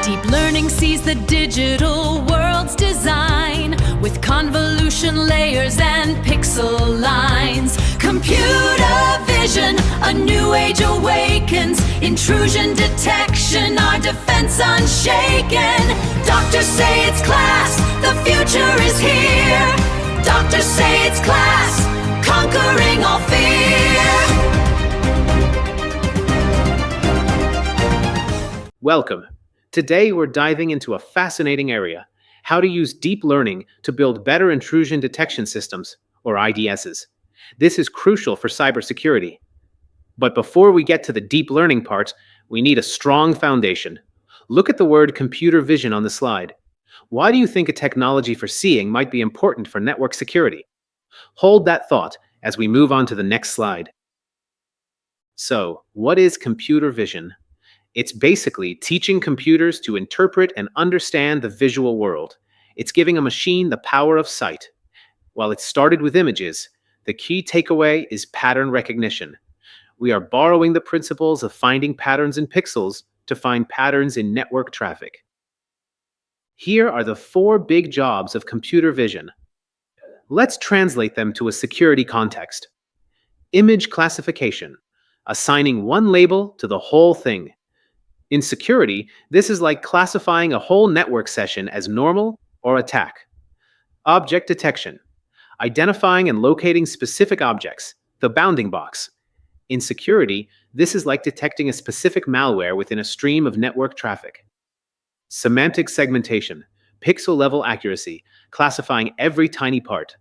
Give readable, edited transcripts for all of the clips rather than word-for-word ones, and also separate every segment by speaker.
Speaker 1: Deep learning sees the digital world's design with convolution layers and pixel lines. Computer vision, a new age awakens. Intrusion detection, our defense unshaken. Doctors say it's class, the future is here. Doctors say it's class, conquering all fear.
Speaker 2: Welcome. Today we're diving into a fascinating area: how to use deep learning to build better intrusion detection systems, or IDSs. This is crucial for cybersecurity. But before we get to the deep learning part, we need a strong foundation. Look at the word computer vision on the slide. Why do you think a technology for seeing might be important for network security? Hold that thought as we move on to the next slide. So, what is computer vision? It's basically teaching computers to interpret and understand the visual world. It's giving a machine the power of sight. While it started with images, the key takeaway is pattern recognition. We are borrowing the principles of finding patterns in pixels to find patterns in network traffic. Here are the 4 big jobs of computer vision. Let's translate them to a security context. Image classification, assigning one label to the whole thing. In security, this is like classifying a whole network session as normal or attack. Object detection, identifying and locating specific objects, the bounding box. In security, this is like detecting a specific malware within a stream of network traffic. Semantic segmentation, pixel-level accuracy, classifying every tiny part.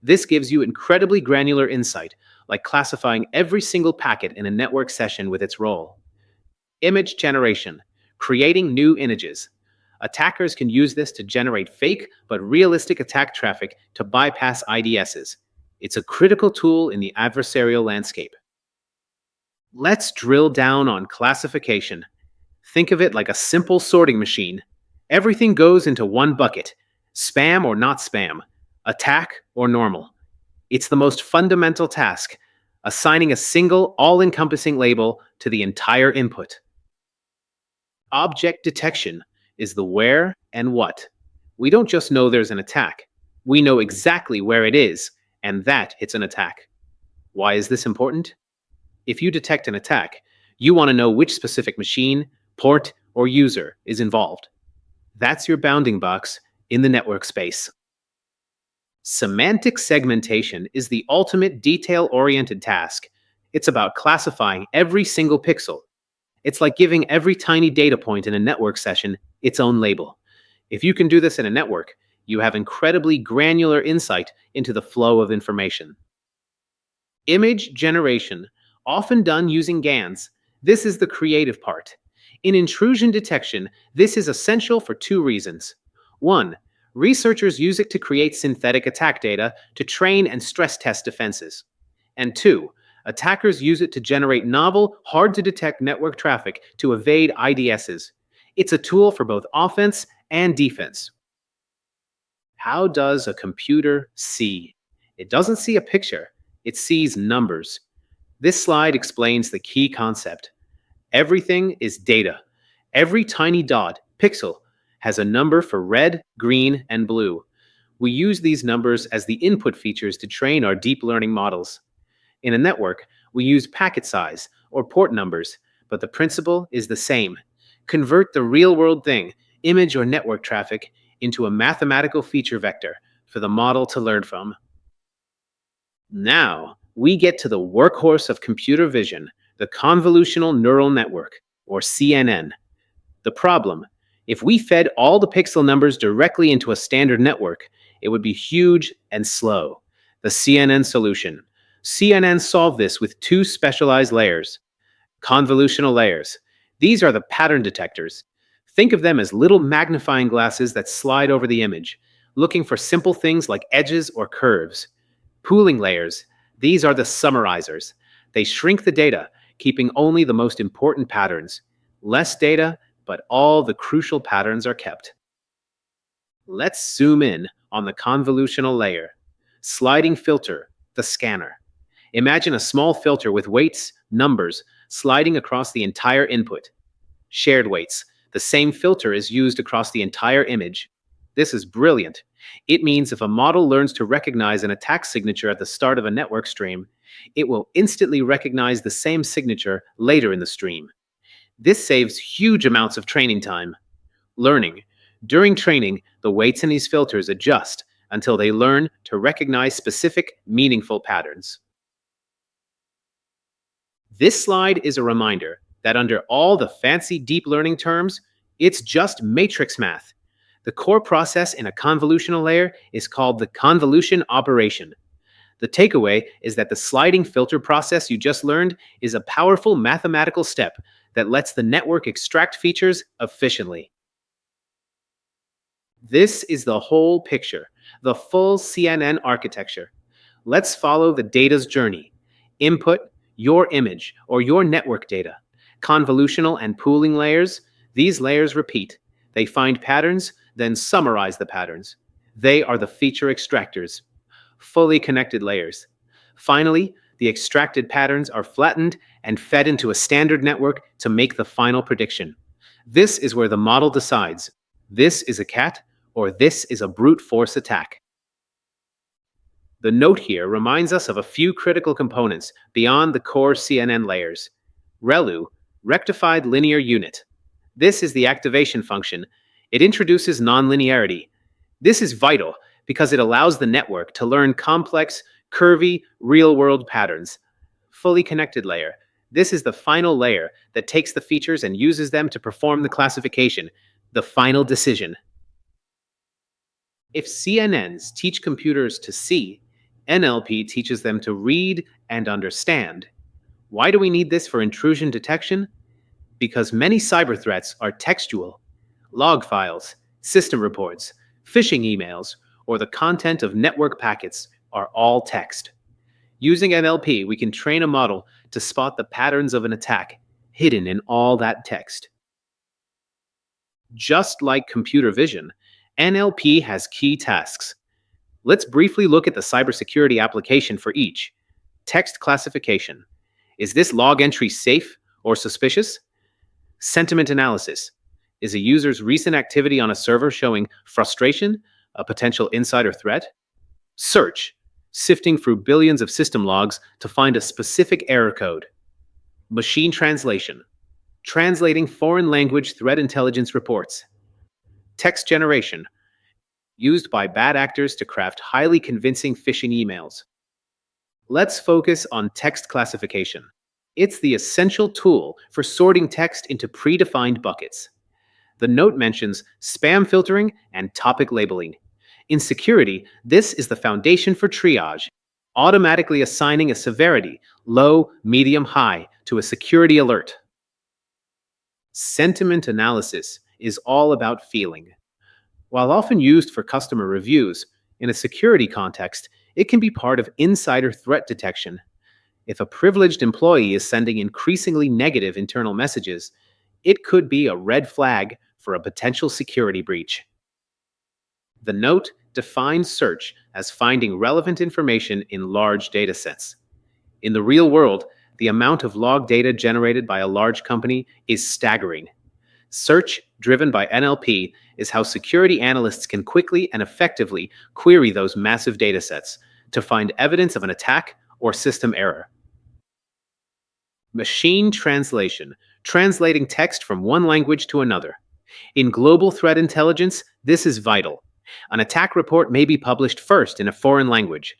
Speaker 2: This gives you incredibly granular insight, like classifying every single packet in a network session with its role. Image generation, creating new images. Attackers can use this to generate fake but realistic attack traffic to bypass IDSs. It's a critical tool in the adversarial landscape. Let's drill down on classification. Think of it like a simple sorting machine. Everything goes into one bucket: spam or not spam, attack or normal. It's the most fundamental task, assigning a single, all-encompassing label to the entire input. Object detection is the where and what. We don't just know there's an attack. We know exactly where it is, and that it's an attack. Why is this important? If you detect an attack, you want to know which specific machine, port, or user is involved. That's your bounding box in the network space. Semantic segmentation is the ultimate detail-oriented task. It's about classifying every single pixel. It's like giving every tiny data point in a network session its own label. If you can do this in a network, you have incredibly granular insight into the flow of information. Image generation, often done using GANs. This is the creative part. In intrusion detection, this is essential for 2 reasons. 1, researchers use it to create synthetic attack data to train and stress test defenses. And 2, attackers use it to generate novel, hard-to-detect network traffic to evade IDSs. It's a tool for both offense and defense. How does a computer see? It doesn't see a picture, it sees numbers. This slide explains the key concept. Everything is data. Every tiny dot, pixel, has a number for red, green, and blue. We use these numbers as the input features to train our deep learning models. In a network, we use packet size or port numbers, but the principle is the same. Convert the real-world thing, image or network traffic, into a mathematical feature vector for the model to learn from. Now, we get to the workhorse of computer vision, the convolutional neural network, or CNN. The problem: if we fed all the pixel numbers directly into a standard network, it would be huge and slow. The CNN solution. CNNs solve this with 2 specialized layers. Convolutional layers. These are the pattern detectors. Think of them as little magnifying glasses that slide over the image, looking for simple things like edges or curves. Pooling layers. These are the summarizers. They shrink the data, keeping only the most important patterns. Less data, but all the crucial patterns are kept. Let's zoom in on the convolutional layer. Sliding filter, the scanner. Imagine a small filter with weights, numbers, sliding across the entire input. Shared weights, The same filter is used across the entire image. This is brilliant. It means if a model learns to recognize an attack signature at the start of a network stream, it will instantly recognize the same signature later in the stream. This saves huge amounts of training time. Learning. During training, the weights in these filters adjust until they learn to recognize specific, meaningful patterns. This slide is a reminder that under all the fancy deep learning terms, it's just matrix math. The core process in a convolutional layer is called the convolution operation. The takeaway is that the sliding filter process you just learned is a powerful mathematical step that lets the network extract features efficiently. This is the whole picture, the full CNN architecture. Let's follow the data's journey. Input, your image or your network data. Convolutional and pooling layers, these layers repeat. They find patterns, then summarize the patterns. They are the feature extractors. Fully connected layers. Finally, the extracted patterns are flattened and fed into a standard network to make the final prediction. This is where the model decides, this is a cat or this is a brute force attack. The note here reminds us of a few critical components beyond the core CNN layers. ReLU, rectified linear unit. This is the activation function. It introduces nonlinearity. This is vital because it allows the network to learn complex, curvy, real-world patterns. Fully connected layer. This is the final layer that takes the features and uses them to perform the classification, the final decision. If CNNs teach computers to see, NLP teaches them to read and understand. Why do we need this for intrusion detection? Because many cyber threats are textual. Log files, system reports, phishing emails, or the content of network packets are all text. Using NLP, we can train a model to spot the patterns of an attack hidden in all that text. Just like computer vision, NLP has key tasks. Let's briefly look at the cybersecurity application for each. Text classification. Is this log entry safe or suspicious? Sentiment analysis. Is a user's recent activity on a server showing frustration, a potential insider threat? Search. Sifting through billions of system logs to find a specific error code. Machine translation. Translating foreign language threat intelligence reports. Text generation. Used by bad actors to craft highly convincing phishing emails. Let's focus on text classification. It's the essential tool for sorting text into predefined buckets. The note mentions spam filtering and topic labeling. In security, this is the foundation for triage, automatically assigning a severity, low, medium, high, to a security alert. Sentiment analysis is all about feeling. While often used for customer reviews, in a security context, it can be part of insider threat detection. If a privileged employee is sending increasingly negative internal messages, it could be a red flag for a potential security breach. The note defines search as finding relevant information in large datasets. In the real world, the amount of log data generated by a large company is staggering. Search, driven by NLP, is how security analysts can quickly and effectively query those massive datasets to find evidence of an attack or system error. Machine translation, translating text from one language to another. In global threat intelligence, this is vital. An attack report may be published first in a foreign language.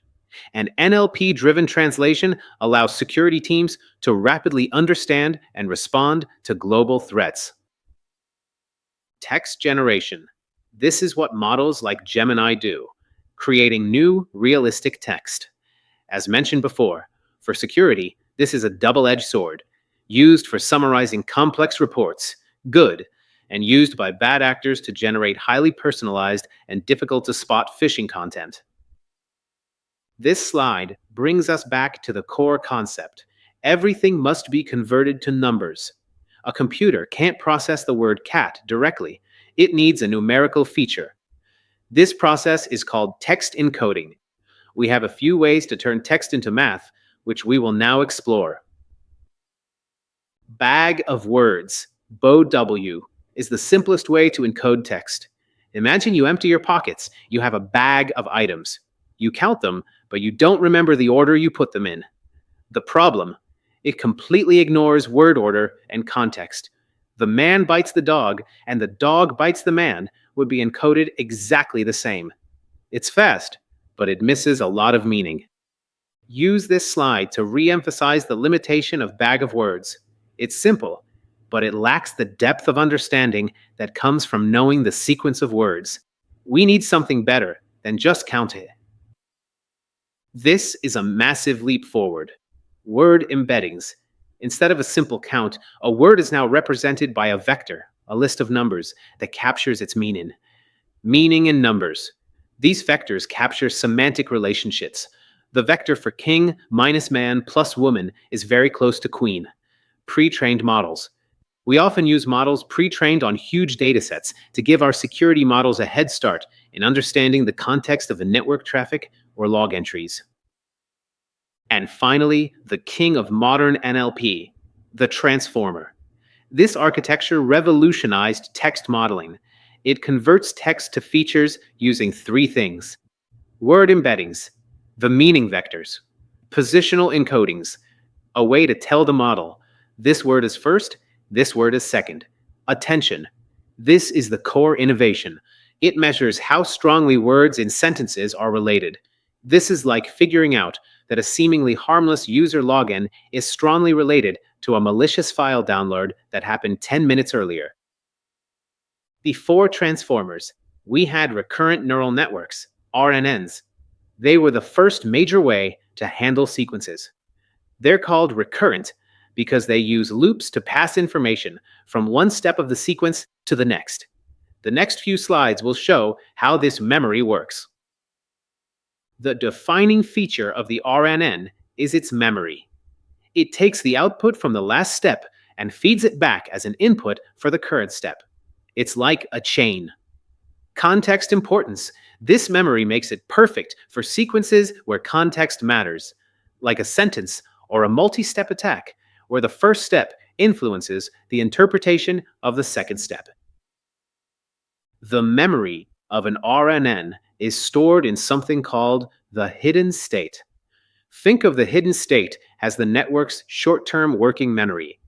Speaker 2: And NLP-driven translation allows security teams to rapidly understand and respond to global threats. Text generation. This is what models like Gemini do, creating new, realistic text. As mentioned before, for security, this is a double-edged sword, used for summarizing complex reports, good, and used by bad actors to generate highly personalized and difficult-to-spot phishing content. This slide brings us back to the core concept. Everything must be converted to numbers. A computer can't process the word cat directly. It needs a numerical feature. This process is called text encoding. We have a few ways to turn text into math, which we will now explore. Bag of words, BOW. is the simplest way to encode text. Imagine you empty your pockets. You have a bag of items. You count them, but you don't remember the order you put them in. The problem? It completely ignores word order and context. The man bites the dog, and the dog bites the man would be encoded exactly the same. It's fast, but it misses a lot of meaning. Use this slide to re-emphasize the limitation of bag of words. It's simple, but it lacks the depth of understanding that comes from knowing the sequence of words. We need something better than just count it. This is a massive leap forward. Word embeddings. Instead of a simple count, a word is now represented by a vector, a list of numbers that captures its meaning. Meaning in numbers. These vectors capture semantic relationships. The vector for king minus man plus woman is very close to queen. Pre-trained models. We often use models pre-trained on huge datasets to give our security models a head start in understanding the context of a network traffic or log entries. And finally, the king of modern NLP, the transformer. This architecture revolutionized text modeling. It converts text to features using three things: word embeddings, the meaning vectors, positional encodings, a way to tell the model, this word is first, this word is second. Attention. This is the core innovation. It measures how strongly words in sentences are related. This is like figuring out that a seemingly harmless user login is strongly related to a malicious file download that happened 10 minutes earlier. Before transformers, we had recurrent neural networks, RNNs. They were the first major way to handle sequences. They're called recurrent because they use loops to pass information from one step of the sequence to the next. The next few slides will show how this memory works. The defining feature of the RNN is its memory. It takes the output from the last step and feeds it back as an input for the current step. It's like a chain. Context importance. This memory makes it perfect for sequences where context matters, like a sentence or a multi-step attack, where the first step influences the interpretation of the second step. The memory of an RNN is stored in something called the hidden state. Think of the hidden state as the network's short-term working memory.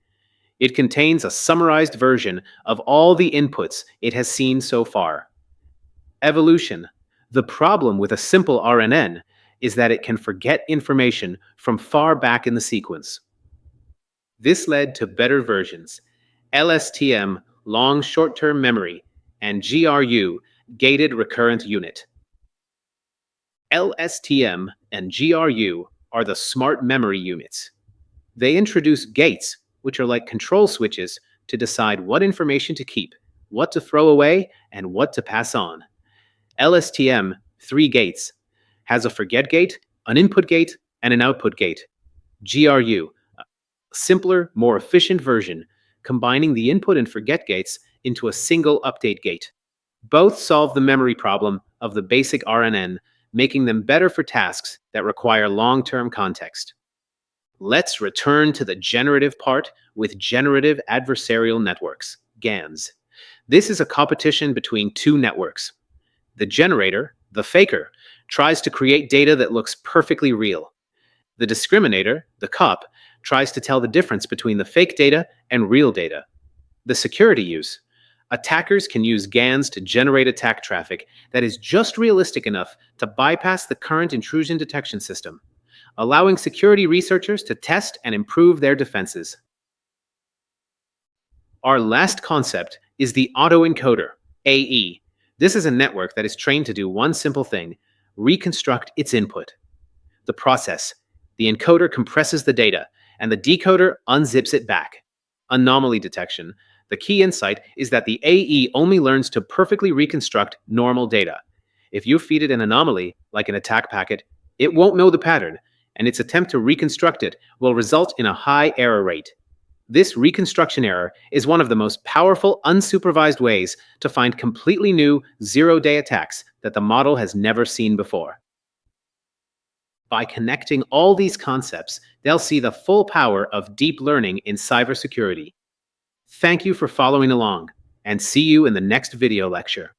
Speaker 2: It contains a summarized version of all the inputs it has seen so far. Evolution. The problem with a simple RNN is that it can forget information from far back in the sequence. This led to better versions: LSTM, long short-term memory, and GRU, gated recurrent unit. LSTM and GRU are the smart memory units. They introduce gates, which are like control switches to decide what information to keep, what to throw away, and what to pass on. LSTM, 3 gates, has a forget gate, an input gate, and an output gate. GRU, a simpler, more efficient version, combining the input and forget gates into a single update gate. Both solve the memory problem of the basic RNN, making them better for tasks that require long-term context. Let's return to the generative part with generative adversarial networks, GANs. This is a competition between two networks. The generator, the faker, tries to create data that looks perfectly real. The discriminator, the cop, tries to tell the difference between the fake data and real data. The security use. Attackers can use GANs to generate attack traffic that is just realistic enough to bypass the current intrusion detection system, allowing security researchers to test and improve their defenses. Our last concept is the autoencoder, AE. This is a network that is trained to do one simple thing: reconstruct its input. The process: the encoder compresses the data, and the decoder unzips it back. Anomaly detection. The key insight is that the AE only learns to perfectly reconstruct normal data. If you feed it an anomaly, like an attack packet, it won't know the pattern, and its attempt to reconstruct it will result in a high error rate. This reconstruction error is one of the most powerful unsupervised ways to find completely new zero-day attacks that the model has never seen before. By connecting all these concepts, they'll see the full power of deep learning in cybersecurity. Thank you for following along. and see you in the next video lecture.